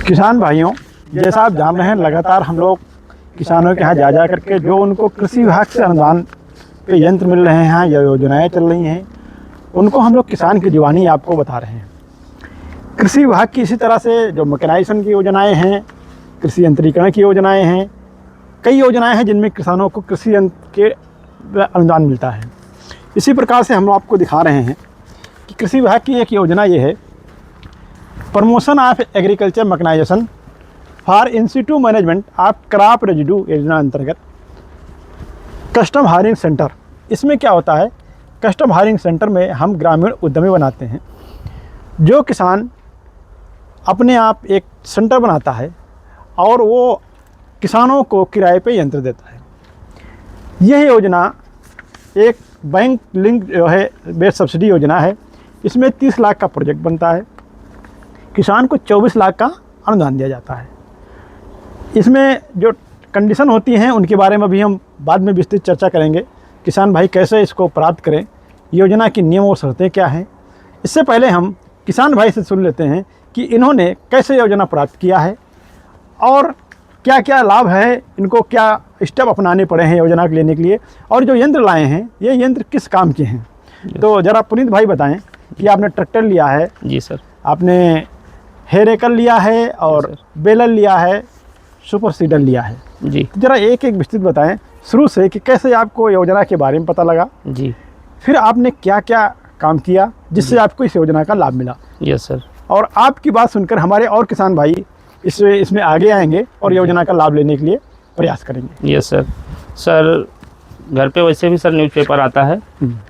किसान भाइयों, जैसा आप जान रहे हैं, लगातार हम लोग किसानों के यहाँ जा करके जो उनको कृषि विभाग से अनुदान पे यंत्र मिल रहे हैं या योजनाएं चल रही हैं, उनको हम लोग किसान की जुबानी आपको बता रहे हैं। कृषि विभाग की इसी तरह से जो मैकेनाइजेशन की योजनाएं हैं, कृषि यंत्रीकरण की योजनाएं हैं, कई योजनाएं हैं जिनमें किसानों को कृषि यंत्र के अनुदान मिलता है। इसी प्रकार से हम आपको दिखा रहे हैं कि कृषि विभाग की एक योजना ये है, promotion of agriculture mechanisation for institute management of crop residue योजना अंतर्गत कस्टम हायरिंग सेंटर। इसमें क्या होता है, कस्टम हायरिंग सेंटर में हम ग्रामीण उद्यमी बनाते हैं। जो किसान अपने आप एक सेंटर बनाता है और वो किसानों को किराए पे यंत्र देता है। यह योजना एक बैंक लिंक जो है बेस सब्सिडी योजना है। इसमें 30 लाख का प्रोजेक्ट बनता है, किसान को 24 लाख का अनुदान दिया जाता है। इसमें जो कंडीशन होती हैं उनके बारे में भी हम बाद में विस्तृत चर्चा करेंगे। किसान भाई कैसे इसको प्राप्त करें, योजना की नियम और शर्तें क्या हैं। इससे पहले हम किसान भाई से सुन लेते हैं कि इन्होंने कैसे योजना प्राप्त किया है और क्या क्या लाभ है, इनको क्या स्टेप अपनाने पड़े हैं योजना को लेने के लिए, और जो यंत्र लाए हैं ये यंत्र किस काम के हैं। तो ज़रा पुनीत भाई बताएं कि आपने ट्रैक्टर लिया है। जी सर। आपने हेरेकल लिया है और बेलर लिया है, सुपर सीडर लिया है। जी। तो ज़रा एक एक विस्तृत बताएं शुरू से कि कैसे आपको योजना के बारे में पता लगा। जी। फिर आपने क्या क्या काम किया जिससे आपको इस योजना का लाभ मिला। Yes sir. और आपकी बात सुनकर हमारे और किसान भाई इसमें आगे आएंगे और योजना का लाभ लेने के लिए प्रयास करेंगे। Yes sir. सर घर पे वैसे भी सर न्यूज़पेपर आता है,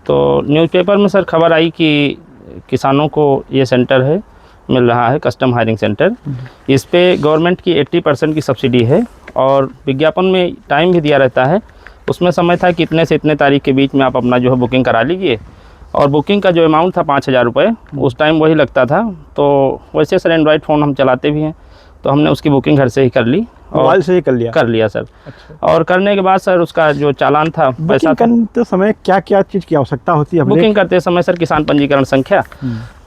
तो न्यूज़पेपर में सर खबर आई कि किसानों को ये सेंटर है मिल रहा है, कस्टम हायरिंग सेंटर। इस पे गवर्नमेंट की 80% की सब्सिडी है और विज्ञापन में टाइम भी दिया रहता है। उसमें समय था कि इतने से इतने तारीख के बीच में आप अपना जो है बुकिंग करा लीजिए, और बुकिंग का जो अमाउंट था 5,000 रुपये, उस टाइम वही लगता था। तो वैसे सर एंड्रॉयड फ़ोन हम चलाते भी हैं, तो हमने उसकी बुकिंग घर से ही कर ली। मोबाइल से ही कर लिया सर। अच्छा। और करने के बाद सर उसका जो चालान था, पैसा करते समय क्या क्या चीज़ की आवश्यकता होती है? बुकिंग करते समय सर किसान पंजीकरण संख्या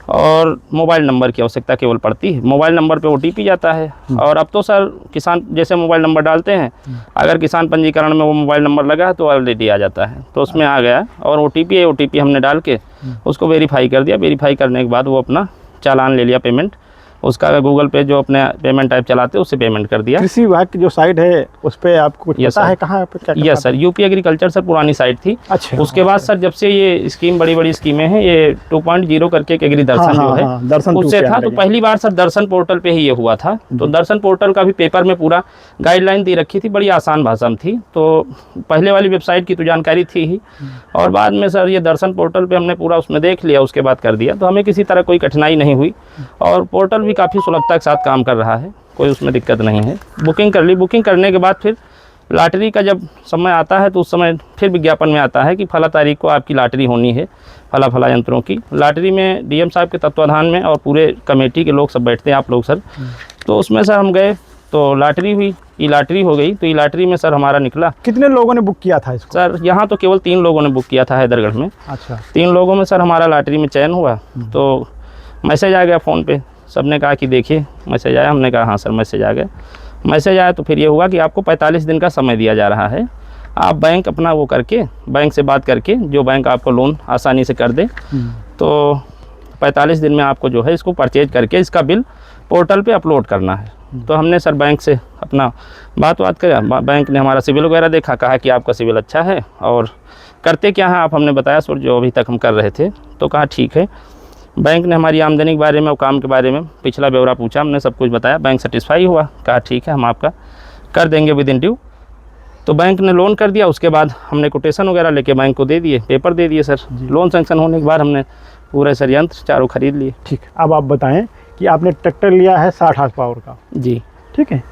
और मोबाइल नंबर की आवश्यकता केवल पड़ती है। मोबाइल नंबर पे OTP जाता है, और अब तो सर किसान जैसे मोबाइल नंबर डालते हैं, अगर किसान पंजीकरण में वो मोबाइल नंबर लगा है तो ऑलरेडी आ जाता है, तो उसमें आ गया। और OTP हमने डाल के उसको वेरीफाई कर दिया। वेरीफाई करने के बाद वो अपना चालान ले लिया, पेमेंट उसका गूगल पे जो अपने पेमेंट टाइप चलाते हैं उससे पेमेंट कर दिया। कृषि विभाग की जो साइट है उस पर आपको कुछ पता है कहाँ पे क्या? Yes sir, UP agriculture sir पुरानी साइट थी। अच्छा। उसके बाद सर जब से ये स्कीम बड़ी स्कीमें हैं, ये 2.0 करके एक एग्री दर्शन जो है दर्शन उससे था, तो पहली बार सर दर्शन पोर्टल पे ही ये हुआ था। तो दर्शन पोर्टल का भी पेपर में पूरा गाइडलाइन दी रखी थी, बड़ी आसान भाषा में थी। तो पहले वाली वेबसाइट की तो जानकारी थी ही, और बाद में सर ये दर्शन पोर्टल पे हमने पूरा उसमें देख लिया, उसके बाद कर दिया। तो हमें किसी तरह कोई कठिनाई नहीं हुई, और पोर्टल भी काफ़ी सुलभता के साथ काम कर रहा है, कोई उसमें दिक्कत नहीं है। बुकिंग कर ली। बुकिंग करने के बाद फिर लॉटरी का जब समय आता है तो उस समय फिर विज्ञापन में आता है कि फला तारीख को आपकी लॉटरी होनी है, फला यंत्रों की। लॉटरी में DM साहब के तत्वाधान में और पूरे कमेटी के लोग सब बैठते हैं, आप लोग सर। तो उसमें सर हम गए तो लॉटरी हुई, ई लॉटरी हो गई। तो ई लॉटरी में सर हमारा निकला। कितने लोगों ने बुक किया था इसको? सर यहाँ तो केवल 3 लोगों ने बुक किया था हैदरगढ़ में। अच्छा। 3 लोगों में सर हमारा लॉटरी में चयन हुआ। तो मैसेज आ गया फ़ोन पे, सबने कहा कि देखिए मैसेज आया। हमने कहा हाँ सर मैसेज आ गया। मैसेज आया तो फिर ये हुआ कि आपको 45 दिन का समय दिया जा रहा है, आप बैंक अपना वो करके, बैंक से बात करके, जो बैंक आपको लोन आसानी से कर दे, तो 45 दिन में आपको जो है इसको परचेज करके इसका बिल पोर्टल पे अपलोड करना है। तो हमने सर बैंक से अपना बात किया। बैंक ने हमारा सिविल वगैरह देखा, कहा कि आपका सिविल अच्छा है और करते क्या है आप। हमने बताया सर जो अभी तक हम कर रहे थे, तो कहा ठीक है। बैंक ने हमारी आमदनी के बारे में और काम के बारे में पिछला ब्यौरा पूछा, हमने सब कुछ बताया। बैंक सेटिस्फाई हुआ, कहा ठीक है हम आपका कर देंगे विद इन ड्यू। तो बैंक ने लोन कर दिया। उसके बाद हमने कोटेशन वगैरह लेके बैंक को दे दिए, पेपर दे दिए सर। लोन सेंक्शन होने के बाद हमने पूरे सर यंत्र चारों खरीद लिए। ठीक। अब आप बताएं कि आपने ट्रैक्टर लिया है 60 हॉर्स पावर का। जी। ठीक है,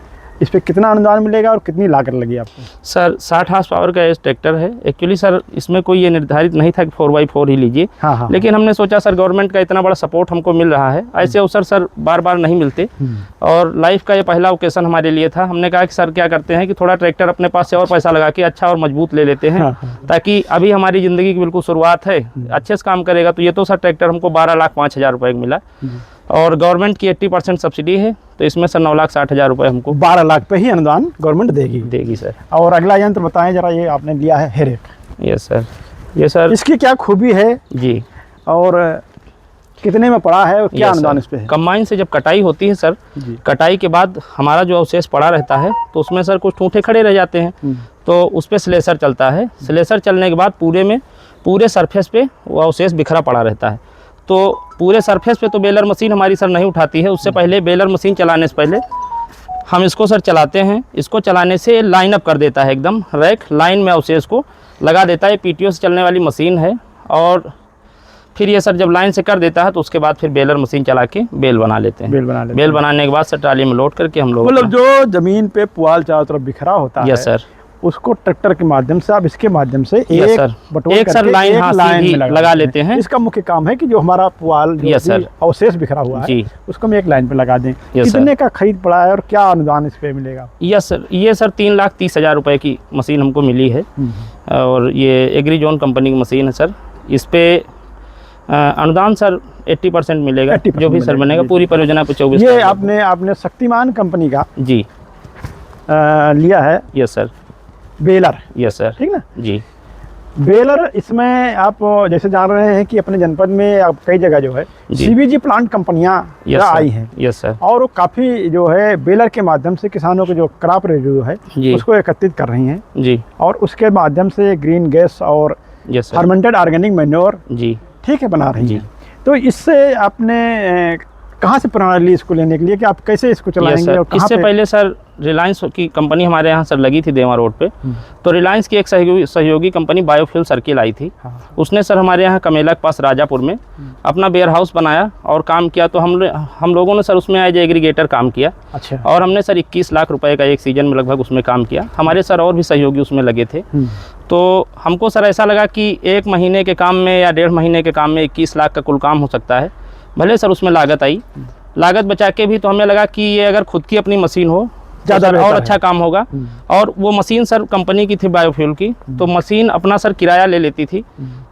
इस पर कितना अनुदान मिलेगा और कितनी लागत लगी आपको? सर 60 हॉर्स पावर का ट्रैक्टर है। एक्चुअली सर इसमें कोई ये निर्धारित नहीं था कि 4x4 ही लीजिए। हाँ। लेकिन हमने सोचा सर गवर्नमेंट का इतना बड़ा सपोर्ट हमको मिल रहा है, ऐसे अवसर सर बार बार नहीं मिलते, और लाइफ का ये पहला ओकेशन हमारे लिए था। हमने कहा कि सर क्या करते हैं कि थोड़ा ट्रैक्टर अपने पास से और पैसा लगा के अच्छा और मजबूत ले लेते हैं, ताकि अभी हमारी ज़िंदगी की बिल्कुल शुरुआत है, अच्छे से काम करेगा। तो ये तो सर ट्रैक्टर हमको 12,05,000 रुपये मिला। और गवर्नमेंट की 80% सब्सिडी है, तो इसमें सर 9,60,000 रुपये हमको 12 लाख पे ही अनुदान गवर्नमेंट देगी सर। और अगला यंत्र बताएं जरा, ये आपने लिया है हेरेट। Yes sir. ये सर इसकी क्या खूबी है जी, और कितने में पड़ा है और क्या अनुदान इस पे है? कंबाइन से जब कटाई होती है सर, जी। कटाई के बाद हमारा जो अवशेष पड़ा रहता है तो उसमें सर कुछ ठूठे खड़े रह जाते हैं, तो उस पर स्लेसर चलता है। स्लेसर चलने के बाद पूरे सरफेस पे वो अवशेष बिखरा पड़ा रहता है। तो पूरे सरफेस पे तो बेलर मशीन हमारी सर नहीं उठाती है, उससे पहले बेलर मशीन चलाने से पहले हम इसको सर चलाते हैं। इसको चलाने से लाइन अप कर देता है, एकदम रैक लाइन में अवशेष को लगा देता है। पीटीओ से चलने वाली मशीन है, और फिर ये सर जब लाइन से कर देता है तो उसके बाद फिर बेलर मशीन चला के बेल बना लेते हैं। बेल बनाने के बाद सर ट्राली में लोड करके हम लोग, मतलब जो जमीन पे पुआल चारों तरफ बिखरा होता है, यस सर, उसको ट्रैक्टर के माध्यम से, आप इसके माध्यम से यस सर, एक सर लाइन में लगा लेते हैं। इसका मुख्य काम है कि जो हमारा पुआल अवशेष बिखरा हुआ है उसको हम एक लाइन पे लगा दें। कितने का खरीद पड़ा है और क्या अनुदान इस पे मिलेगा? यस सर, ये सर 3,30,000 रुपये की मशीन हमको मिली है, और ये एग्रीजोन कंपनी की मशीन है सर। इस पे अनुदान सर 80% मिलेगा, जो भी सर बनेगा पूरी परियोजना पे 24। ये आपने शक्तिमान कंपनी का जी लिया है। Yes sir, baler. Yes sir, ठीक ना जी। बेलर, इसमें आप जैसे जान रहे हैं कि अपने जनपद में अब कई जगह जो है सीबीजी प्लांट कंपनियां आई हैं। यस सर, और वो काफ़ी जो है बेलर के माध्यम से किसानों को जो क्रॉप रेडियो है उसको एकत्रित कर रही हैं जी, और उसके माध्यम से ग्रीन गैस और फर्मेंटेड ऑर्गेनिक मैन्योर जी, ठीक है, बना रही हैं। तो इससे आपने कहाँ से प्रणाली इसको लेने के लिए कि आप कैसे इसको चलाएंगे? और इससे पहले सर रिलायंस की कंपनी हमारे यहाँ सर लगी थी देवा रोड पे, तो रिलायंस की एक सहयोगी कंपनी बायोफ्यूल सर्किल आई थी। उसने सर हमारे यहाँ कमेला के पास राजापुर में अपना वेयर हाउस बनाया और काम किया। तो हम लोगों ने सर उसमें एज एग्रीगेटर काम किया। अच्छा। और हमने सर 21 लाख रुपए का एक सीजन में लगभग उसमें काम किया। हमारे सर और भी सहयोगी उसमें लगे थे। तो हमको सर ऐसा लगा कि 1 महीने के काम में या 1.5 महीने के काम में 21 लाख का कुल काम हो सकता है। भले सर उसमें लागत आई, लागत बचा के भी तो हमें लगा कि ये अगर खुद की अपनी मशीन हो ज़्यादा और अच्छा काम होगा। और वो मशीन सर कंपनी की थी बायोफ्यूल की, तो मशीन अपना सर किराया ले लेती थी।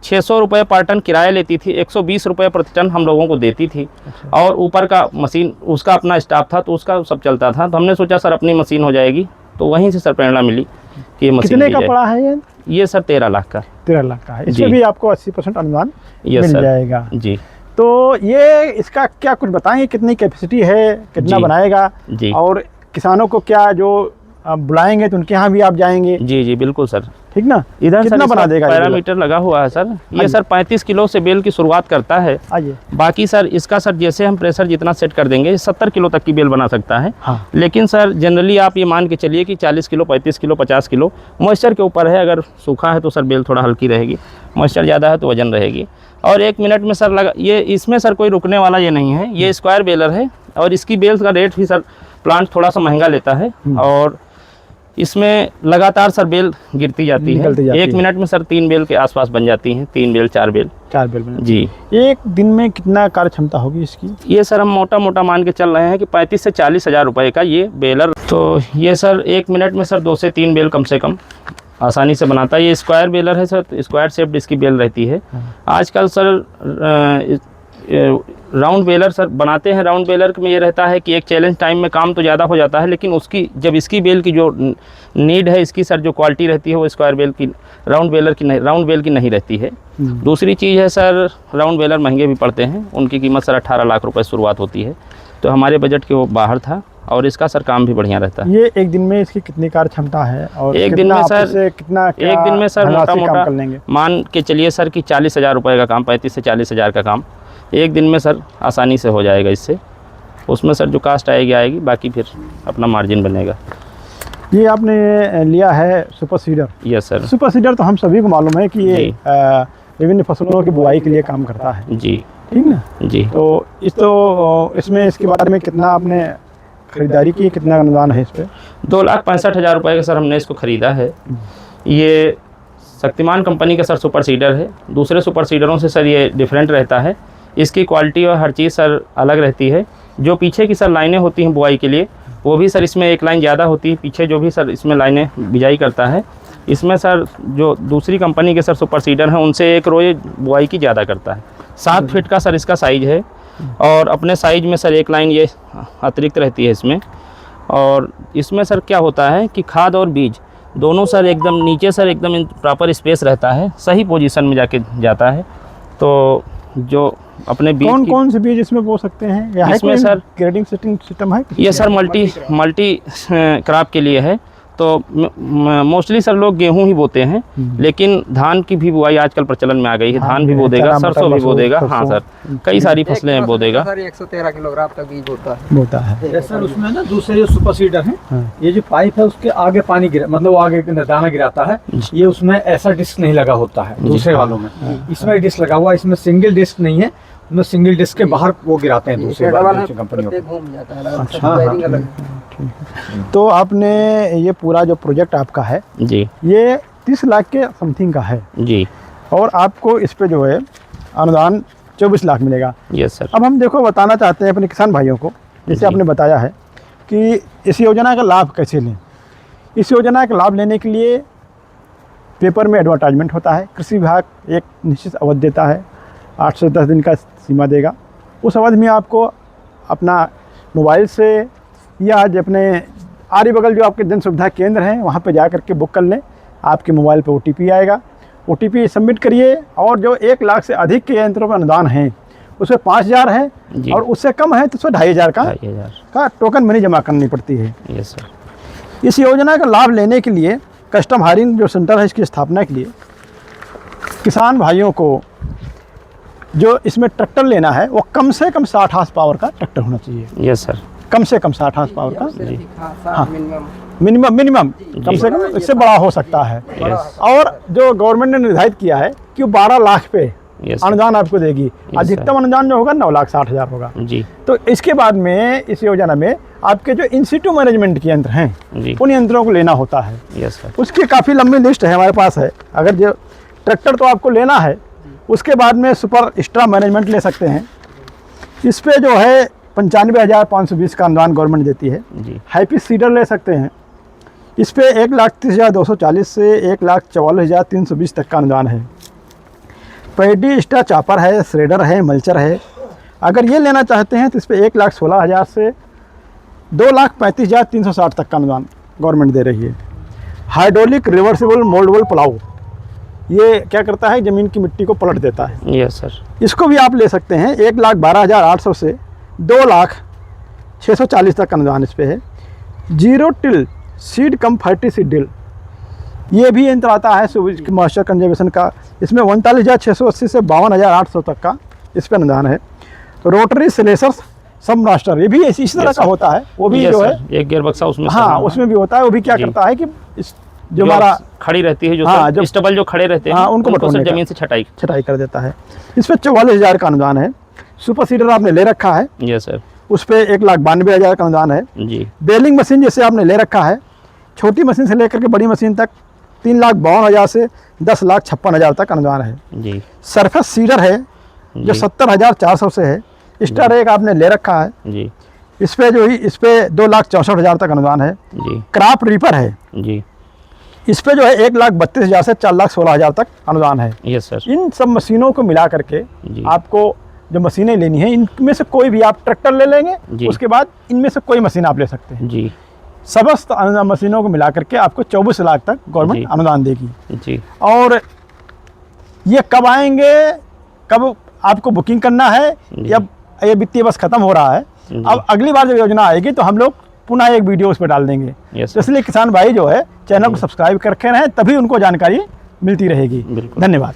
600 रुपये पर टन किराया लेती थी, 120 रुपये प्रति टन हम लोगों को देती थी। और ऊपर का मशीन उसका अपना स्टाफ था, तो उसका सब चलता था। तो हमने सोचा सर अपनी मशीन हो जाएगी, तो वहीं से सर प्रेरणा मिली कि ये मशीन। कितने का पड़ा है ये सर 13 लाख का। 13 लाख का है। इसमें भी आपको 80% अनुदान मिल जाएगा जी। तो ये इसका क्या कुछ बताएंगे, कितनी कैपेसिटी है, कितना बनाएगा जी, और किसानों को क्या जो आप बुलाएंगे तो उनके यहाँ भी आप जाएंगे? जी जी बिल्कुल सर, ठीक ना। इधर कितना बना देगा? पैरामीटर लगा हुआ है सर। ये सर 35 किलो से बेल की शुरुआत करता है। बाकी सर इसका सर जैसे हम प्रेशर जितना सेट कर देंगे 70 किलो तक की बेल बना सकता है। लेकिन सर जनरली आप ये मान के चलिए कि 40 किलो, 35 किलो, 50 किलो मॉइस्चर के ऊपर है। अगर सूखा है तो सर बेल थोड़ा हल्की रहेगी, मॉइस्चर ज़्यादा है तो वजन रहेगी। और 1 मिनट में सर लगा, ये इसमें सर कोई रुकने वाला ये नहीं है। ये स्क्वायर बेलर है और इसकी बेल्स का रेट भी सर प्लांट थोड़ा सा महंगा लेता है। और इसमें लगातार सर बेल गिरती जाती है। 1 मिनट में सर 3 बेल के आसपास बन जाती हैं। 3 बेल 4 बेल जी। एक दिन में कितना कार्य क्षमता होगी इसकी? ये सर हम मोटा मोटा मान के चल रहे हैं कि 35 से 40 हज़ार रुपये का ये बेलर। तो ये सर 1 मिनट में सर 2 से 3 बेल कम से कम आसानी से बनाता है। ये स्क्वायर बेलर है सर, स्क्वायर शेप्ड इसकी बेल रहती है। आजकल सर राउंड बेलर सर बनाते हैं। राउंड बेलर में ये रहता है कि एक चैलेंज टाइम में काम तो ज़्यादा हो जाता है, लेकिन उसकी जब इसकी बेल की जो नीड है, इसकी सर जो क्वालिटी रहती है वो स्क्वायर बेल की, राउंड बेल की नहीं रहती है। दूसरी चीज़ है सर, राउंड बेलर महंगे भी पड़ते हैं। उनकी कीमत सर 18 लाख रुपए शुरुआत होती है, तो हमारे बजट के वो बाहर था। और इसका सर काम भी बढ़िया रहता है। ये एक दिन में इसकी कितनी कार्य क्षमता है? और एक दिन में सर मोटा मोटा मान के चलिए सर कि 40 हज़ार रुपये का काम, 35 से 40 हज़ार का काम एक दिन में सर आसानी से हो जाएगा। इससे उसमें सर जो कास्ट आएगी, बाकी फिर अपना मार्जिन बनेगा। ये आपने लिया है super seeder. Yes sir. Super seeder तो हम सभी को मालूम है कि ये विभिन्न फसलों की बुआई के लिए काम करता है जी, ठीक ना जी। तो इसमें इसके बारे में कितना आपने खरीदारी की, कितना अनुदान है इस पर? 2,65,000 रुपये का सर हमने इसको ख़रीदा है। ये शक्तिमान कंपनी का सर सुपर सीडर है। दूसरे सुपर सीडरों से सर ये डिफरेंट रहता है। इसकी क्वालिटी और हर चीज़ सर अलग रहती है। जो पीछे की सर लाइनें होती हैं बुआई के लिए, वो भी सर इसमें एक लाइन ज़्यादा होती है। पीछे जो भी सर इसमें लाइनें बिजाई करता है, इसमें सर जो दूसरी कंपनी के सर सुपर सीडर हैं उनसे 1 रो बुआई की ज़्यादा करता है। 7 फीट का सर इसका साइज़ है। और अपने साइज में सर एक लाइन ये अतिरिक्त रहती है इसमें। और इसमें सर क्या होता है कि खाद और बीज दोनों सर एकदम नीचे सर एकदम प्रॉपर स्पेस रहता है, सही पोजीशन में जाके जाता है। तो जो अपने बीज कौन से बीज इसमें बो सकते हैं या इसमें है सर ग्रेडिंग सिस्टम है? ये सर मल्टी क्रॉप के लिए है। तो मोस्टली सर लोग गेहूं ही बोते हैं, लेकिन धान की भी बुआई आजकल प्रचलन में आ गई है। धान भी बो देगा, सरसों भी बो देगा, हाँ सर कई सारी फसलें बो देगा। सर 113 किलोग्राम तक बीज होता है। सर उसमें ना दूसरे जो सुपर सीडर है, ये जो पाइप है उसके आगे पानी गिरा, मतलब वो आगे दाना गिराता है, ये उसमें ऐसा डिस्क नहीं लगा होता है दूसरे वालों में। इसमें डिस्क लगा हुआ है, इसमें सिंगल डिस्क नहीं है, उसमें सिंगल डिस्क के बाहर वो गिराते हैं दूसरे कंपनियों को। घूम जाता है। अच्छा, तो आपने ये पूरा जो प्रोजेक्ट आपका है जी, ये 30 लाख के समथिंग का है जी, और आपको इस पे जो है अनुदान 24 लाख मिलेगा। Yes sir. अब हम देखो बताना चाहते हैं अपने किसान भाइयों को, जैसे आपने बताया है कि इस योजना का लाभ कैसे लें। इस योजना का लाभ लेने के लिए पेपर में एडवर्टाइजमेंट होता है, कृषि विभाग एक निश्चित अवधि देता है, 8 से 10 दिन का सीमा देगा। उस अवधि में आपको अपना मोबाइल से या आज अपने आरी बगल जो आपके जन सुविधा केंद्र हैं वहाँ पे जा करके बुक कर लें। आपके मोबाइल पे OTP आएगा, OTP सबमिट करिए और जो 1 लाख से अधिक के यंत्रों पर अनुदान है उसमें 5,000 है और उससे कम है तो उसमें 2,500 का टोकन मनी जमा करनी पड़ती है। Yes sir. इस योजना का लाभ लेने के लिए कस्टम हायरिंग जो सेंटर है इसकी स्थापना के लिए किसान भाइयों को जो इसमें ट्रैक्टर लेना है वो कम से कम 60 हार्स पावर का ट्रैक्टर होना चाहिए। Yes sir. कम से कम 60 हार्स पावर का, हाँ मिनिमम कम से कम, इससे बड़ा हो सकता है। और जो गवर्नमेंट ने निर्धारित किया है कि 12 लाख पे अनुदान आपको देगी। अधिकतम अनुदान जो होगा 9,60,000 होगा जी। तो इसके बाद में इस योजना में आपके जो इन सिटू मैनेजमेंट के यंत्र हैं उन यंत्रों को लेना होता है। Yes sir. उसकी काफ़ी लंबी लिस्ट है हमारे पास है। अगर जो ट्रैक्टर तो आपको लेना है, उसके बाद में सुपर एक्स्ट्रा मैनेजमेंट ले सकते हैं। इस पे जो है 95,520 का अनुदान गवर्नमेंट देती है। हाईपी सीडर ले सकते हैं, इस पे 1,30,240 से 1,44,320 तक का अनुदान है। पैडी एक्स्ट्रा चापर है, श्रेडर है, मल्चर है। अगर ये लेना चाहते हैं तो इस पे 1,16,000 से 2,35,360 तक का अनुदान गवर्नमेंट दे रही है। हाइड्रोलिक रिवर्सिबल मोल्डेबल प्लाऊ, ये क्या करता है, ज़मीन की मिट्टी को पलट देता है। Yes sir. इसको भी आप ले सकते हैं। 1,12,800 से 2,06,40 तक अनुदान इस पे है। जीरो टिल सीड कम फर्टी सीड ड्रिल, ये भी यंत्र आता है मॉइस्चर कंजर्वेशन का। इसमें 39,680 से 52,800 तक का इस पे अनुदान है। रोटरी सिलेसर्स सब मास्टर, ये भी इसी तरह का होता है। वो भी जो है एक गियर बक्सा उसमें, हाँ उसमें भी होता है। वो भी क्या करता है कि जो हमारा खड़ी रहती है, जो हाँ, जो स्टेबल जो खड़े रहते हैं, हाँ, उनको जमीन से छटाई कर देता है। इस पे 44,000 का अनुदान है। सुपर सीडर आपने ले रखा है, यस सर, उस पे 1,92,000 का अनुदान है जी। बेलिंग मशीन जैसे आपने ले रखा है, छोटी मशीन से लेकर के बड़ी मशीन तक 3,52,000 से 10,56,000 तक अनुदान है जी। सरफेस सीडर है जो 70,400 से है। स्टार एक आपने ले रखा है जी। इस पे जो ही इस पे 2,64,000 तक अनुदान है जी। क्रॉप रीपर है जी, इस पे जो है 1,32,000 से 4,16,000 तक अनुदान है। Yes sir. इन सब मशीनों को मिला करके आपको जो मशीनें लेनी है, इनमें से कोई भी आप ट्रैक्टर ले लेंगे, उसके बाद इनमें से कोई मशीन आप ले सकते हैं जी। समस्त मशीनों को मिला करके आपको 24 लाख तक गवर्नमेंट अनुदान देगी जी। और ये कब आएंगे, कब आपको बुकिंग करना है, या ये वित्तीय वर्ष खत्म हो रहा है, अब अगली बार जब योजना आएगी तो हम लोग पुनः एक वीडियो उस पर डाल देंगे। तो इसलिए किसान भाई जो है चैनल को सब्सक्राइब करके रहें, तभी उनको जानकारी मिलती रहेगी। धन्यवाद।